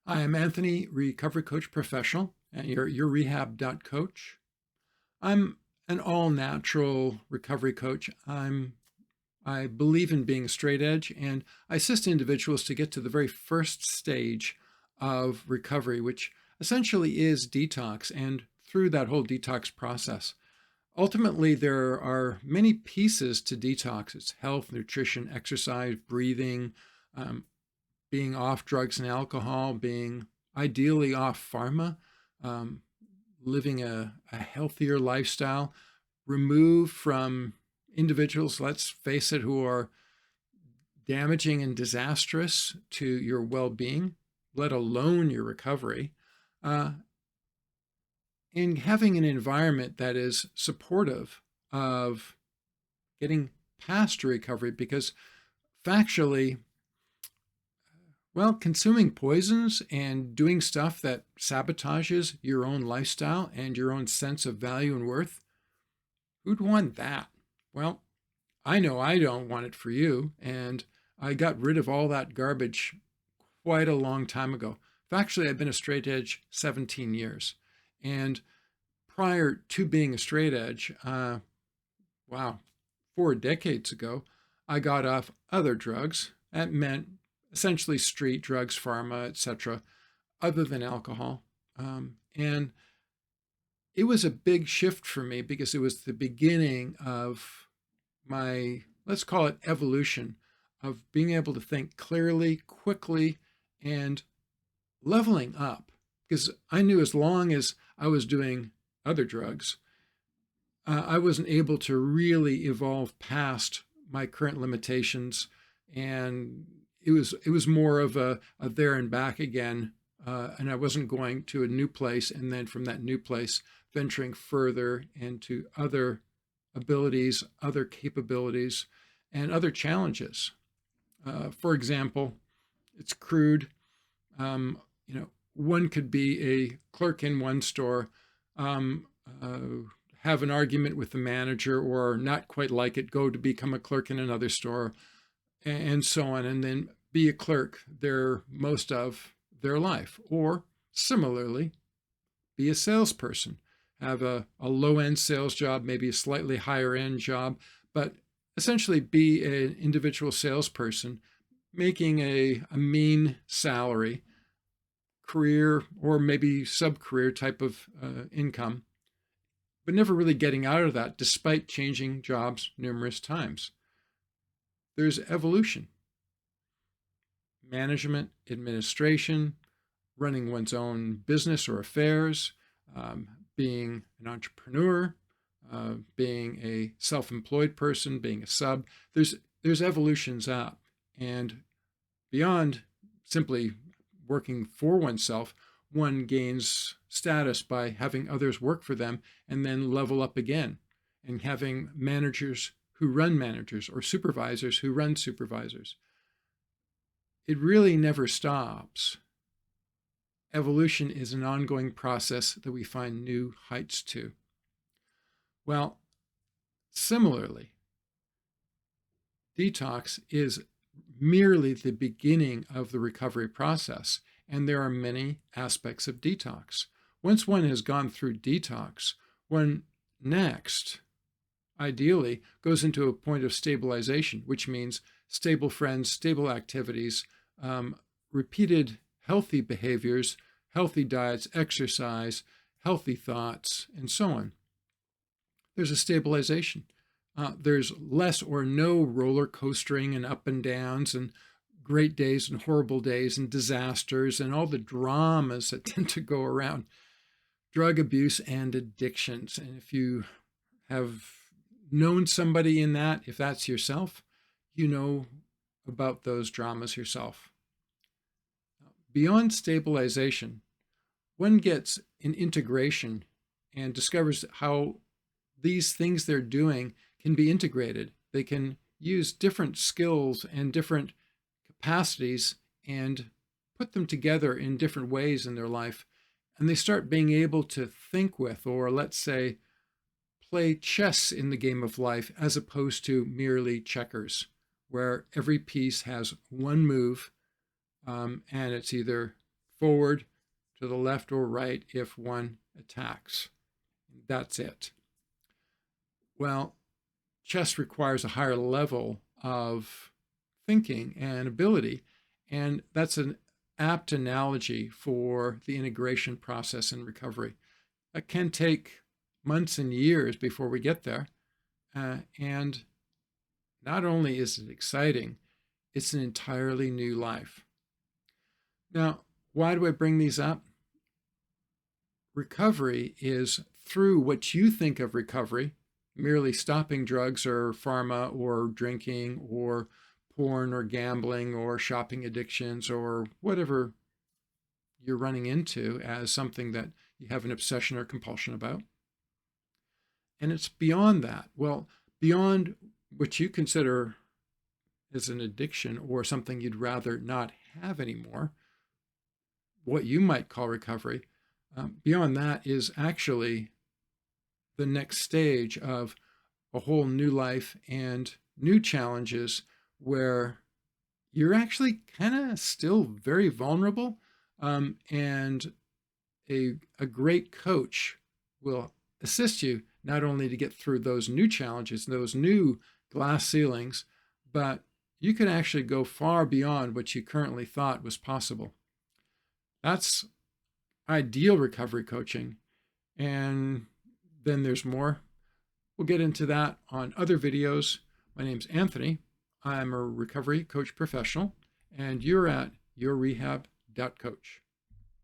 Hi, I'm Anthony, recovery coach professional, and your rehab.coach. I'm an all-natural recovery coach. I believe in being straight edge, and I assist individuals to get to the very first stage of recovery, which essentially is detox. And through that whole detox process, ultimately there are many pieces to detox. It's health, nutrition, exercise, breathing, um, being off drugs and alcohol, being ideally off pharma, um, living a healthier lifestyle, remove from individuals, let's face it, who are damaging and disastrous to your well being, let alone your recovery, uh, and having an environment that is supportive of getting past recovery because factually, well, consuming poisons and doing stuff that sabotages your own lifestyle and your own sense of value and worth, who'd want that? Well, I know I don't want it for you, and I got rid of all that garbage quite a long time ago. Factually, I've been a straight edge 17 years. And prior to being a straight edge, wow, 4 decades ago, I got off other drugs. That meant essentially street drugs, pharma, etc., other than alcohol. And it was a big shift for me because it was the beginning of my, let's call it evolution, of being able to think clearly, quickly, and leveling up. Because I knew as long as I was doing other drugs, I wasn't able to really evolve past my current limitations, and it was more of a there and back again, and I wasn't going to a new place, and then from that new place venturing further into other abilities, other capabilities, and other challenges. For example, it's crude. Um, One could be a clerk in one store. Um, have an argument with the manager or not quite like it, go to become a clerk in another store, and so on, and then be a clerk their most of their life. Or similarly, be a salesperson, have a low end sales job, maybe a slightly higher end job, but essentially be an individual salesperson making a mean salary, career, or maybe sub career type of income, but never really getting out of that despite changing jobs numerous times. There's evolution, management, administration, running one's own business or affairs, being an entrepreneur, being a self-employed person, being a sub. There's evolutions up, and beyond simply working for oneself, one gains status by having others work for them and then level up again, and having managers who run managers or supervisors who run supervisors. It really never stops. Evolution is an ongoing process that we find new heights to. Well, similarly, detox is merely the beginning of the recovery process, and there are many aspects of detox. Once one has gone through detox, one next, ideally, goes into a point of stabilization, which means stable friends, stable activities, repeated healthy behaviors, healthy diets, exercise, healthy thoughts, and so on. There's a stabilization. There's less or no roller coastering and up and downs and great days and horrible days and disasters and all the dramas that tend to go around drug abuse and addictions. And if you have known somebody in that, if that's yourself, you know about those dramas yourself. Beyond stabilization, one gets an integration and discovers how these things they're doing can be integrated. They can use different skills and different capacities and put them together in different ways in their life. And they start being able to think with, or let's say, play chess in the game of life as opposed to merely checkers, where every piece has one move, and it's either forward, to the left or right if one attacks. That's it. Well, chess requires a higher level of thinking and ability, and that's an apt analogy for the integration process in recovery. It can take months and years before we get there. And not only is it exciting, it's an entirely new life. Now, why do I bring these up? Recovery is through what you think of recovery, merely stopping drugs or pharma or drinking or porn or gambling or shopping addictions or whatever you're running into as something that you have an obsession or compulsion about. And it's beyond that. Well, beyond what you consider as an addiction or something you'd rather not have anymore, what you might call recovery, beyond that is actually the next stage of a whole new life and new challenges where you're actually kind of still very vulnerable, and a great coach will assist you not only to get through those new challenges, those new glass ceilings, but you can actually go far beyond what you currently thought was possible. That's ideal recovery coaching. And then there's more. We'll get into that on other videos. My name's Anthony. I'm a recovery coach professional, and you're at yourrehab.coach.